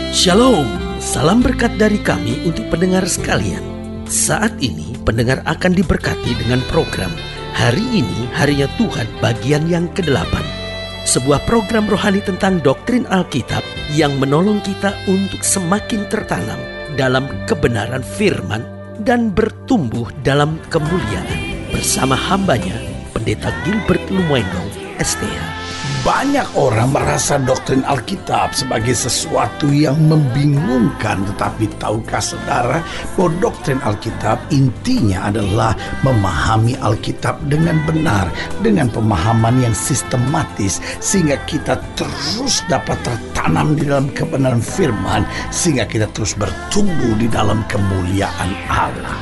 Shalom, salam berkat dari kami untuk pendengar sekalian. Saat ini pendengar akan diberkati dengan program Hari Ini Harinya Tuhan bagian yang ke-8. Sebuah program rohani tentang doktrin Alkitab yang menolong kita untuk semakin tertanam dalam kebenaran firman dan bertumbuh dalam kemuliaan. Bersama hambanya, Pendeta Gilbert Lumwendong, STH. Banyak orang merasa doktrin Alkitab sebagai sesuatu yang membingungkan. Tetapi tahukah saudara bahwa doktrin Alkitab intinya adalah memahami Alkitab dengan benar, dengan pemahaman yang sistematis, sehingga kita terus dapat tertanam di dalam kebenaran firman, sehingga kita terus bertumbuh di dalam kemuliaan Allah.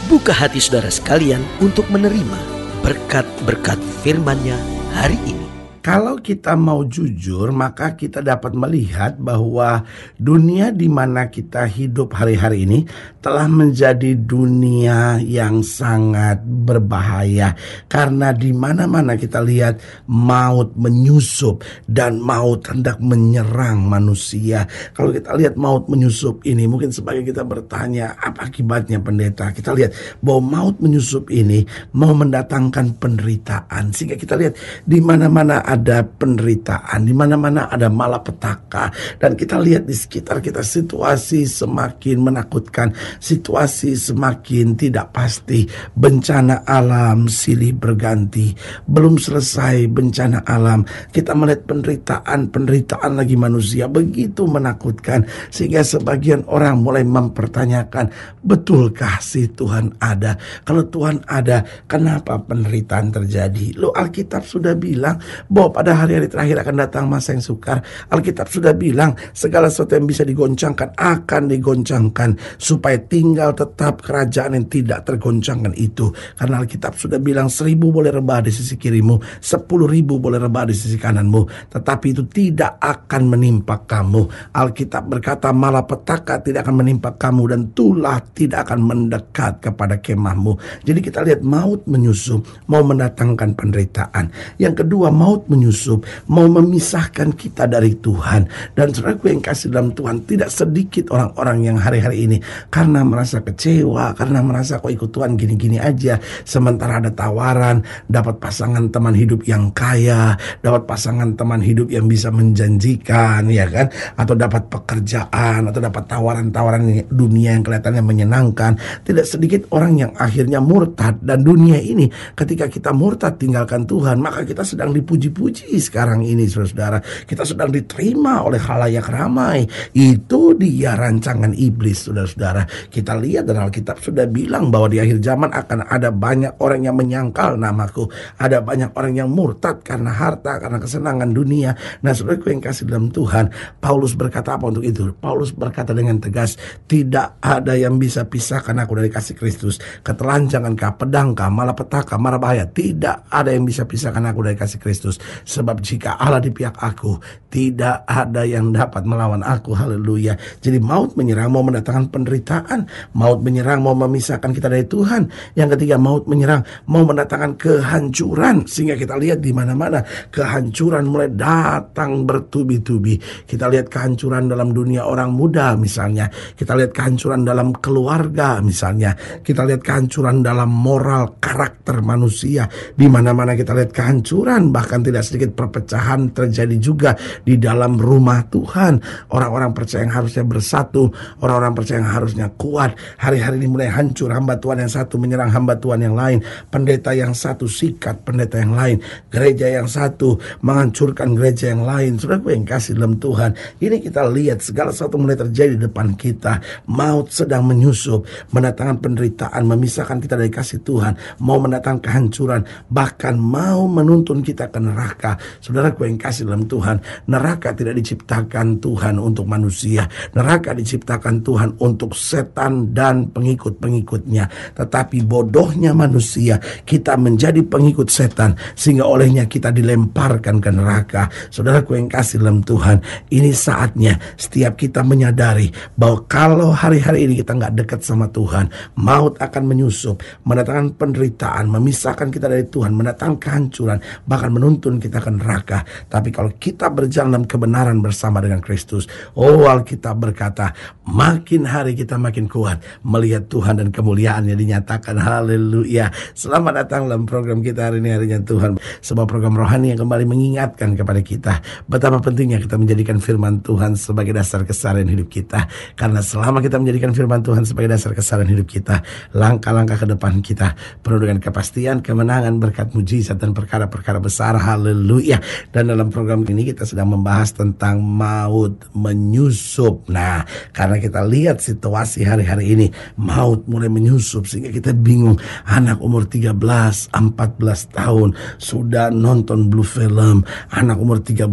Buka hati saudara sekalian untuk menerima berkat-berkat firman-Nya hari ini. Kalau kita mau jujur, maka kita dapat melihat bahwa dunia di mana kita hidup hari-hari ini telah menjadi dunia yang sangat berbahaya. Karena di mana-mana kita lihat maut menyusup dan maut hendak menyerang manusia. Kalau kita lihat maut menyusup ini, mungkin sebagian kita bertanya, apa akibatnya pendeta? Kita lihat bahwa maut menyusup ini mau mendatangkan penderitaan. Sehingga kita lihat di mana-mana ada penderitaan, di mana-mana ada malapetaka, dan kita lihat di sekitar kita situasi semakin menakutkan, situasi semakin tidak pasti, bencana alam silih berganti, belum selesai bencana alam, kita melihat penderitaan lagi manusia begitu menakutkan, sehingga sebagian orang mulai mempertanyakan, betulkah si Tuhan ada? Kalau Tuhan ada, kenapa penderitaan terjadi? Loh, Alkitab sudah bilang bahwa pada hari-hari terakhir akan datang masa yang sukar. Alkitab sudah bilang segala sesuatu yang bisa digoncangkan akan digoncangkan, supaya tinggal tetap kerajaan yang tidak tergoncangkan itu. Karena Alkitab sudah bilang 1.000 boleh rebah di sisi kirimu, 10.000 boleh rebah di sisi kananmu, tetapi itu tidak akan menimpa kamu. Alkitab berkata malapetaka tidak akan menimpa kamu, dan tulah tidak akan mendekat kepada kemahmu. Jadi kita lihat maut menyusup, mau mendatangkan penderitaan. Yang kedua, maut menyusup mau memisahkan kita dari Tuhan. Dan saudaraku yang kasih dalam Tuhan, tidak sedikit orang-orang yang hari-hari ini karena merasa kecewa, karena merasa kok ikut Tuhan gini-gini aja, sementara ada tawaran dapat pasangan teman hidup yang kaya, dapat pasangan teman hidup yang bisa menjanjikan, ya kan, atau dapat pekerjaan, atau dapat tawaran-tawaran dunia yang kelihatannya menyenangkan. Tidak sedikit orang yang akhirnya murtad. Dan dunia ini, ketika kita murtad tinggalkan Tuhan, maka kita sedang dipuji-puji sekarang ini, saudara. Kita sedang diterima oleh khalayak ramai. Itu dia rancangan iblis, saudara-saudara. Kita lihat dan Alkitab sudah bilang bahwa di akhir zaman akan ada banyak orang yang menyangkal namaku. Ada banyak orang yang murtad karena harta, karena kesenangan dunia. Nah, saudaraku yang kasih dalam Tuhan, Paulus berkata apa untuk itu? Paulus berkata dengan tegas, tidak ada yang bisa pisahkan aku dari kasih Kristus. Ketelanjangankah, pedangkah, malapetaka, mara bahaya, tidak ada yang bisa pisahkan aku dari kasih Kristus. Sebab jika Allah di pihak aku, tidak ada yang dapat melawan aku. Haleluya. Jadi maut menyerang mau mendatangkan penderitaan, maut menyerang mau memisahkan kita dari Tuhan. Yang ketiga, maut menyerang mau mendatangkan kehancuran, sehingga kita lihat di mana-mana kehancuran mulai datang bertubi-tubi. Kita lihat kehancuran dalam dunia orang muda misalnya, kita lihat kehancuran dalam keluarga misalnya, kita lihat kehancuran dalam moral karakter manusia. Di mana-mana kita lihat kehancuran, bahkan tidak sedikit perpecahan terjadi juga di dalam rumah Tuhan. Orang-orang percaya yang harusnya bersatu, orang-orang percaya yang harusnya kuat, hari-hari ini mulai hancur. Hamba Tuhan yang satu menyerang hamba Tuhan yang lain, pendeta yang satu sikat pendeta yang lain, gereja yang satu menghancurkan gereja yang lain. Saudaraku yang kasih dalam Tuhan, ini kita lihat segala sesuatu mulai terjadi di depan kita. Maut sedang menyusup, mendatangkan penderitaan, memisahkan kita dari kasih Tuhan, mau mendatangkan kehancuran, bahkan mau menuntun kita ke neraka. Saudaraku yang kasih dalam Tuhan, neraka tidak diciptakan Tuhan untuk manusia. Neraka diciptakan Tuhan untuk setan dan pengikut-pengikutnya. Tetapi bodohnya manusia, kita menjadi pengikut setan, sehingga olehnya kita dilemparkan ke neraka. Saudaraku yang kasih dalam Tuhan, ini saatnya setiap kita menyadari bahwa kalau hari-hari ini kita nggak dekat sama Tuhan, maut akan menyusup, mendatangkan penderitaan, memisahkan kita dari Tuhan, mendatangkan kehancuran, bahkan menuntun kita ke neraka. Tapi kalau kita berjalan dalam kebenaran bersama dengan Kristus, Alkitab berkata, makin hari kita makin kuat melihat Tuhan dan kemuliaannya dinyatakan. Haleluya. Selamat datang dalam program kita hari ini, Harinya Tuhan, sebuah program rohani yang kembali mengingatkan kepada kita betapa pentingnya kita menjadikan firman Tuhan sebagai dasar keseharian hidup kita. Karena selama kita menjadikan firman Tuhan sebagai dasar keseharian hidup kita, langkah-langkah ke depan kita penuh dengan kepastian, kemenangan, berkat mujizat dan perkara-perkara besar. Haleluya. Dan dalam program ini kita sedang membahas tentang maut menyusup. Nah, karena kita lihat situasi hari-hari ini, maut mulai menyusup sehingga kita bingung. Anak umur 13, 14 tahun sudah nonton blue film. Anak umur 13,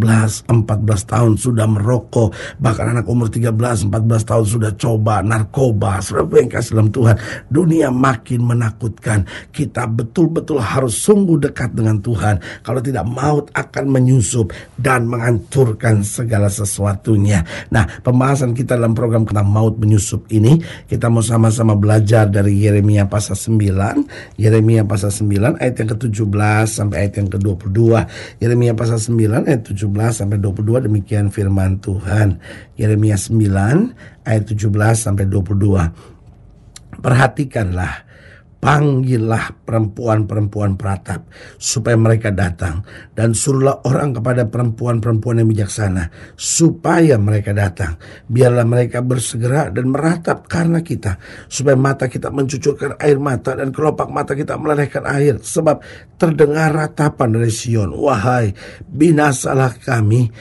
14 tahun sudah merokok. Bahkan anak umur 13, 14 tahun sudah coba narkoba. Saudara yang kasih dalam Tuhan, dunia makin menakutkan. Kita betul-betul harus sungguh dekat dengan Tuhan. Kalau tidak, maut akan menyusup dan menghancurkan segala sesuatunya. Nah, pembahasan kita dalam program tentang maut menyusup ini, kita mau sama-sama belajar dari Yeremia pasal 9. Yeremia pasal 9 ayat yang ke-17 sampai ayat yang ke-22. Yeremia pasal 9 ayat 17 sampai 22, demikian firman Tuhan. Yeremia 9 ayat 17 sampai 22. Perhatikanlah, panggillah perempuan-perempuan peratap supaya mereka datang, dan suruhlah orang kepada perempuan-perempuan yang bijaksana supaya mereka datang. Biarlah mereka bersegera dan meratap karena kita, supaya mata kita mencucurkan air mata dan kelopak mata kita melelehkan air. Sebab terdengar ratapan dari Sion, wahai binasalah kami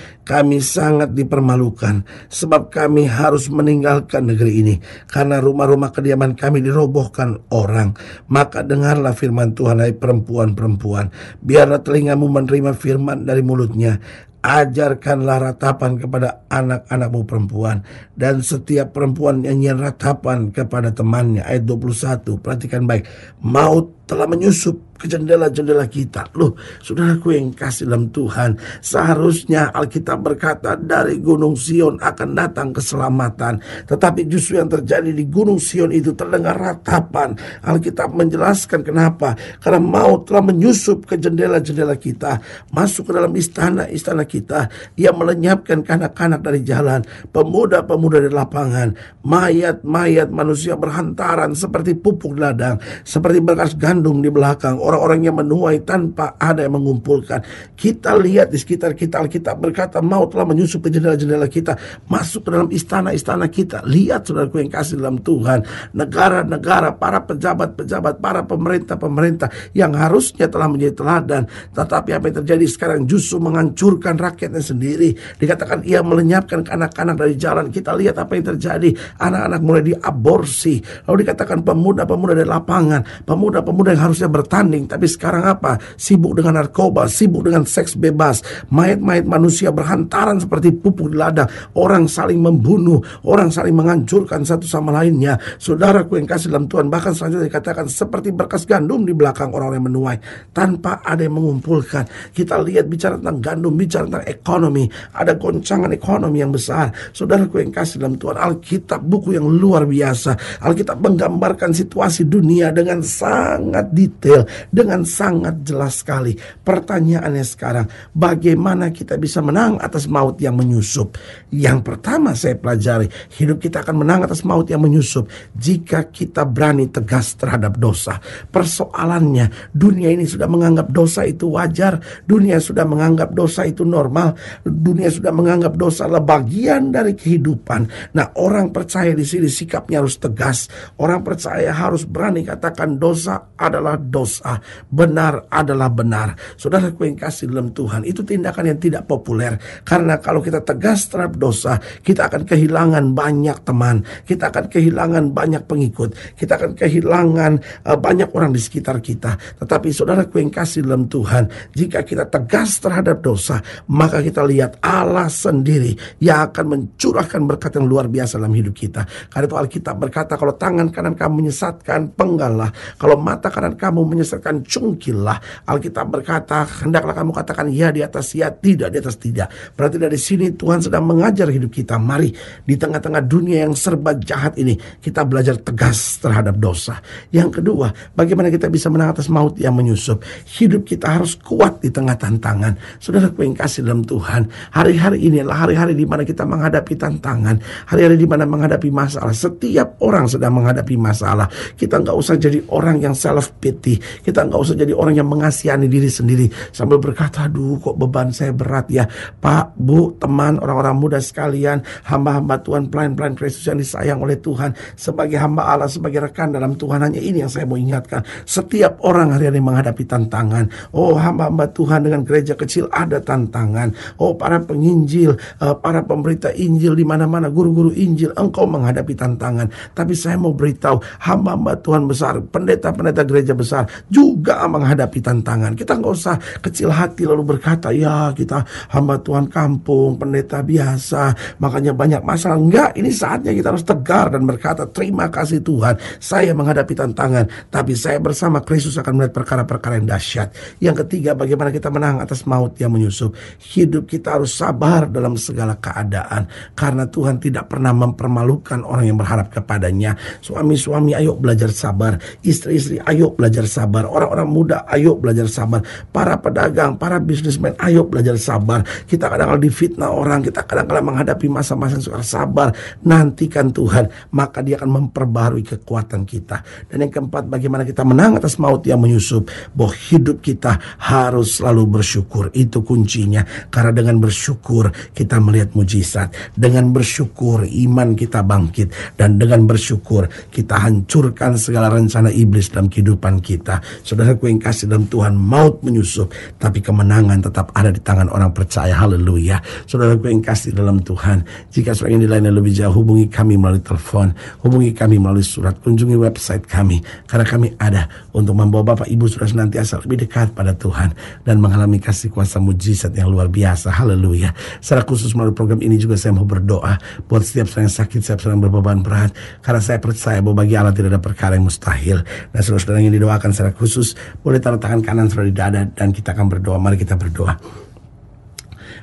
sangat dipermalukan, sebab kami harus meninggalkan negeri ini, karena rumah-rumah kediaman kami dirobohkan orang. Maka dengarlah firman Tuhan, hai perempuan-perempuan, biarlah telingamu menerima firman dari mulutnya. Ajarkanlah ratapan kepada anak-anakmu perempuan, dan setiap perempuan nyanyian ratapan kepada temannya. Ayat 21, perhatikan baik. Maut telah menyusup ke jendela-jendela kita. Loh, saudaraku yang kasih dalam Tuhan, seharusnya Alkitab berkata dari Gunung Sion akan datang keselamatan. Tetapi justru yang terjadi di Gunung Sion itu terdengar ratapan. Alkitab menjelaskan kenapa. Karena maut telah menyusup ke jendela-jendela kita, masuk ke dalam istana-istana kita. Ia melenyapkan kanak-kanak dari jalan, pemuda-pemuda dari lapangan. Mayat-mayat manusia berhantaran seperti pupuk di ladang, seperti berkas gandum di belakang. Orang-orang yang menuai tanpa ada yang mengumpulkan. Kita lihat di sekitar kita, Alkitab berkata maut telah menyusup ke jendela-jendela kita, masuk ke dalam istana-istana kita. Lihat saudaraku yang kasih dalam Tuhan, negara-negara, para pejabat-pejabat, para pemerintah-pemerintah yang harusnya telah menjadi teladan, tetapi apa yang terjadi sekarang justru menghancurkan rakyatnya sendiri. Dikatakan ia melenyapkan anak-anak dari jalan. Kita lihat apa yang terjadi, anak-anak mulai diaborsi. Lalu dikatakan pemuda-pemuda dari lapangan, pemuda-pemuda yang harusnya bertanding, tapi sekarang apa? Sibuk dengan narkoba, sibuk dengan seks bebas. Mayat-mayat manusia berhantaran seperti pupuk di ladang. Orang saling membunuh, orang saling menghancurkan satu sama lainnya. Saudaraku yang kasih dalam Tuhan, bahkan selanjutnya dikatakan seperti berkas gandum di belakang orang-orang yang menuai tanpa ada yang mengumpulkan. Kita lihat bicara tentang gandum, bicara tentang ekonomi, ada goncangan ekonomi yang besar. Saudaraku yang kasih dalam Tuhan, Alkitab buku yang luar biasa. Alkitab menggambarkan situasi dunia dengan sangat detail, dengan sangat jelas sekali. Pertanyaannya sekarang, bagaimana kita bisa menang atas maut yang menyusup? Yang pertama saya pelajari, hidup kita akan menang atas maut yang menyusup jika kita berani tegas terhadap dosa. Persoalannya, dunia ini sudah menganggap dosa itu wajar, dunia sudah menganggap dosa itu normal, dunia sudah menganggap dosa adalah bagian dari kehidupan. Nah, orang percaya di sini sikapnya harus tegas. Orang percaya harus berani katakan dosa adalah dosa, benar adalah benar. Saudaraku yang kasih dalam Tuhan, itu tindakan yang tidak populer. Karena kalau kita tegas terhadap dosa, kita akan kehilangan banyak teman, kita akan kehilangan banyak pengikut, kita akan kehilangan banyak orang di sekitar kita. Tetapi saudaraku yang kasih dalam Tuhan, jika kita tegas terhadap dosa, maka kita lihat Allah sendiri yang akan mencurahkan berkat yang luar biasa dalam hidup kita. Karena itu Alkitab berkata, kalau tangan kanan kamu menyesatkan, penggallah. Kalau mata kanan kamu menyesatkan, dikatakan cungkillah. Alkitab berkata, hendaklah kamu katakan ya di atas ya, tidak di atas tidak. Berarti dari sini Tuhan sedang mengajar hidup kita. Mari di tengah-tengah dunia yang serba jahat ini, kita belajar tegas terhadap dosa. Yang kedua, bagaimana kita bisa menang atas maut yang menyusup. Hidup kita harus kuat di tengah tantangan. Saudara yang kasih dalam Tuhan, hari-hari ini adalah hari-hari di mana kita menghadapi tantangan, hari-hari di mana menghadapi masalah. Setiap orang sedang menghadapi masalah. Kita nggak usah jadi orang yang self pity. Kita nggak usah jadi orang yang mengasihani diri sendiri sambil berkata, aduh kok beban saya berat ya. Pak, Bu, teman, orang-orang muda sekalian, hamba-hamba Tuhan, pelayan-pelayan Kristus yang disayang oleh Tuhan, sebagai hamba Allah, sebagai rekan dalam Tuhan, hanya ini yang saya mau ingatkan. Setiap orang hari-hari menghadapi tantangan. Oh, hamba-hamba Tuhan dengan gereja kecil ada tantangan. Oh, para penginjil, para pemberita Injil di mana-mana, guru-guru Injil, engkau menghadapi tantangan. Tapi saya mau beritahu, hamba-hamba Tuhan besar, pendeta-pendeta gereja besar juga menghadapi tantangan. Kita nggak usah kecil hati lalu berkata, ya kita hamba Tuhan kampung, pendeta biasa, makanya banyak masalah. Enggak, ini saatnya kita harus tegar dan berkata, terima kasih Tuhan, saya menghadapi tantangan, tapi saya bersama Kristus akan melihat perkara-perkara yang dahsyat. Yang ketiga, bagaimana kita menang atas maut yang menyusup. Hidup kita harus sabar dalam segala keadaan, karena Tuhan tidak pernah mempermalukan orang yang berharap kepadanya. Suami-suami, ayo belajar sabar. Istri-istri, ayo belajar sabar. Orang-orang muda, ayo belajar sabar. Para pedagang, para bisnismen, ayo belajar sabar. Kita kadang-kadang difitnah orang, kita kadang-kadang menghadapi masa-masa yang sukar. Sabar, nantikan Tuhan, maka Dia akan memperbaharui kekuatan kita. Dan yang keempat, bagaimana kita menang atas maut yang menyusup. Bahwa hidup kita harus selalu bersyukur. Itu kuncinya. Karena dengan bersyukur kita melihat mujizat. Dengan bersyukur iman kita bangkit. Dan dengan bersyukur kita hancurkan segala rencana iblis dalam kehidupan kita. Saudaraku yang kasih dalam Tuhan, maut menyusup, tapi kemenangan tetap ada di tangan orang percaya. Haleluya. Saudaraku yang kasih dalam Tuhan, jika saudara ingin dilayani lebih jauh, hubungi kami melalui telepon, hubungi kami melalui surat, kunjungi website kami, karena kami ada untuk membawa Bapak Ibu sudah senantiasa lebih dekat pada Tuhan dan mengalami kasih kuasa mujizat yang luar biasa. Haleluya. Secara khusus melalui program ini juga saya mau berdoa buat setiap orang yang sakit, setiap orang yang berbeban berat, karena saya percaya bahwa bagi Allah tidak ada perkara yang mustahil. Dan saudara-saudara yang didoakan secara khusus, boleh taruh tangan kanan saudara di dada dan kita akan berdoa. Mari kita berdoa.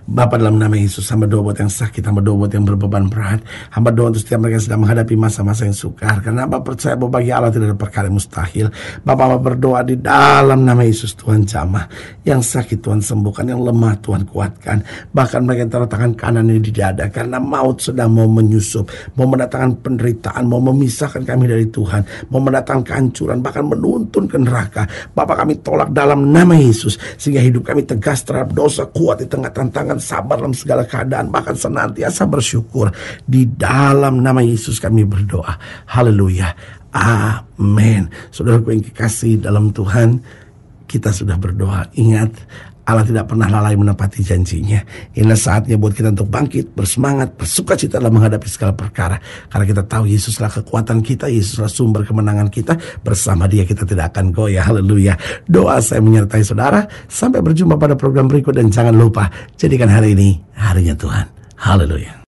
Bapa, dalam nama Yesus, hamba doa buat yang sakit, hamba doa buat yang berbeban berat, hamba doa untuk setiap mereka yang sedang menghadapi masa-masa yang sukar, karena hamba percaya bahwa bagi Allah tidak ada perkara yang mustahil. Bapa, hamba berdoa di dalam nama Yesus, Tuhan jamah yang sakit, Tuhan sembuhkan, yang lemah Tuhan kuatkan, bahkan mereka yang taruh tangan kanan ini di dada, karena maut sedang mau menyusup, mau mendatangkan penderitaan, mau memisahkan kami dari Tuhan, mau mendatangkan kehancuran, bahkan menuntun ke neraka. Bapa, kami tolak dalam nama Yesus, sehingga hidup kami tegas terhadap dosa, kuat di tengah tantangan, sabar dalam segala keadaan, bahkan senantiasa bersyukur. Di dalam nama Yesus kami berdoa. Haleluya. Amin. Saudaraku yang kekasih dalam Tuhan, kita sudah berdoa. Ingat, Allah tidak pernah lalai menepati janjinya. Inilah saatnya buat kita untuk bangkit, bersemangat, bersukacita dalam menghadapi segala perkara. Karena kita tahu Yesuslah kekuatan kita, Yesuslah sumber kemenangan kita. Bersama Dia kita tidak akan goyah. Haleluya. Doa saya menyertai saudara. Sampai berjumpa pada program berikut, dan jangan lupa jadikan hari ini harinya Tuhan. Haleluya.